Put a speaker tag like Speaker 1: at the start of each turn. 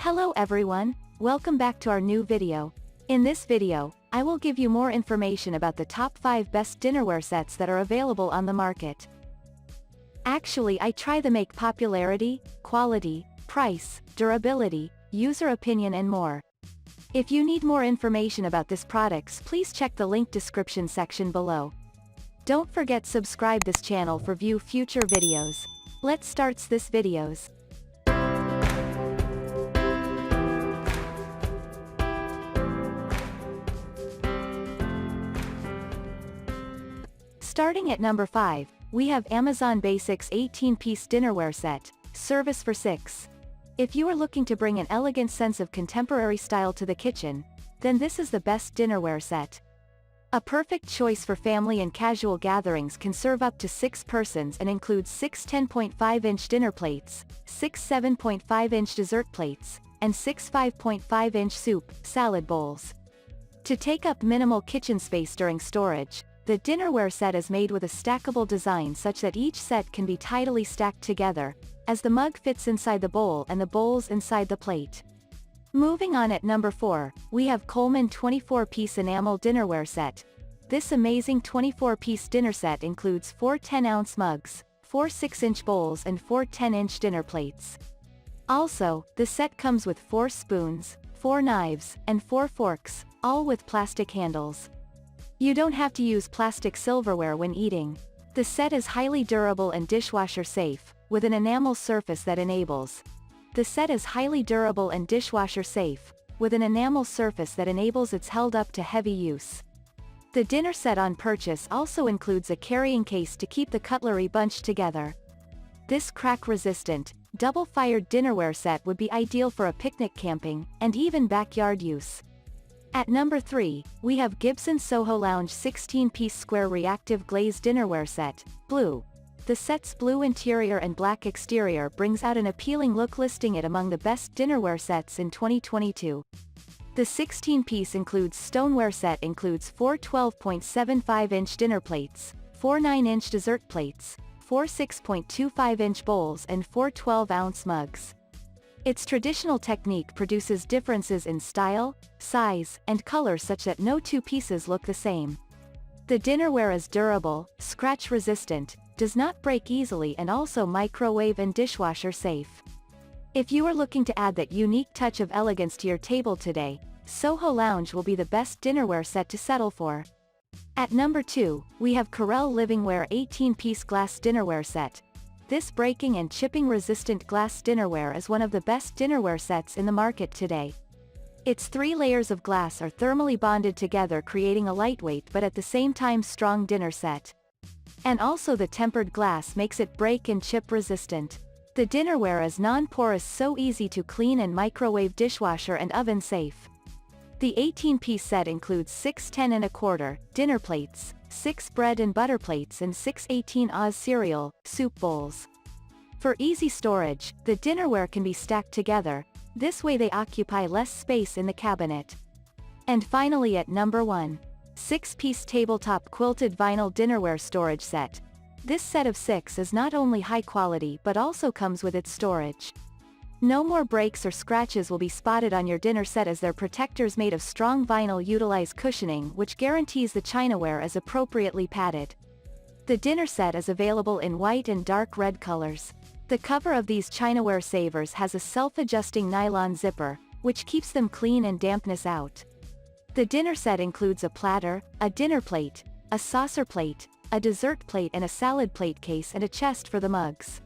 Speaker 1: Hello everyone, welcome back to our new video. In this video, I will give you more information about the top 5 best dinnerware sets that are available on the market. Actually, I try to make popularity, quality, price, durability, user opinion and more. If you need more information about these products, please check the link description section below. Don't forget subscribe this channel for view future videos. Let's start this videos. Starting at number 5, we have Amazon Basics 18-piece dinnerware set, service for 6. If you are looking to bring an elegant sense of contemporary style to the kitchen, then this is the best dinnerware set. A perfect choice for family and casual gatherings, can serve up to 6 persons and includes 6 10.5-inch dinner plates, 6 7.5-inch dessert plates, and 6 5.5-inch soup, salad bowls. To take up minimal kitchen space during storage, the dinnerware set is made with a stackable design such that each set can be tidily stacked together, as the mug fits inside the bowl and the bowls inside the plate. Moving on at number 4, we have Coleman 24-piece Enamel dinnerware set. This amazing 24-piece dinner set includes 4 10-ounce mugs, 4 6-inch bowls and 4 10-inch dinner plates. Also, the set comes with 4 spoons, 4 knives, and 4 forks, all with plastic handles. You don't have to use plastic silverware when eating. The set is highly durable and dishwasher safe, with an enamel surface that enables. The set is highly durable and dishwasher safe, with an enamel surface that enables its held up to heavy use. The dinner set on purchase also includes a carrying case to keep the cutlery bunched together. This crack-resistant, double-fired dinnerware set would be ideal for a picnic, camping, and even backyard use. At number 3, we have Gibson Soho Lounge 16-piece square reactive glazed dinnerware set, blue. The set's blue interior and black exterior brings out an appealing look, listing it among the best dinnerware sets in 2022. The 16-piece includes stoneware set includes 4 12.75-inch dinner plates, 4 9-inch dessert plates, 4 6.25-inch bowls and 4 12-ounce mugs. Its traditional technique produces differences in style, size, and color such that no two pieces look the same. The dinnerware is durable, scratch-resistant, does not break easily and also microwave and dishwasher safe. If you are looking to add that unique touch of elegance to your table today, Soho Lounge will be the best dinnerware set to settle for. At number 2, we have Corel Livingware 18-piece glass dinnerware set. This breaking and chipping resistant glass dinnerware is one of the best dinnerware sets in the market today. Its 3 layers of glass are thermally bonded together, creating a lightweight but at the same time strong dinner set. And also the tempered glass makes it break and chip resistant. The dinnerware is non-porous, so easy to clean, and microwave, dishwasher and oven safe. The 18-piece set includes 6 10 1/4 dinner plates, 6 bread and butter plates and 6 18-oz cereal, soup bowls. For easy storage, the dinnerware can be stacked together, this way they occupy less space in the cabinet. And finally at number 1, 6-piece tabletop quilted vinyl dinnerware storage set. This set of 6 is not only high quality but also comes with its storage. No more breaks or scratches will be spotted on your dinner set, as their protectors made of strong vinyl utilize cushioning which guarantees the chinaware is appropriately padded. The dinner set is available in white and dark red colors. The cover of these chinaware savers has a self-adjusting nylon zipper, which keeps them clean and dampness out. The dinner set includes a platter, a dinner plate, a saucer plate, a dessert plate and a salad plate case, and a chest for the mugs.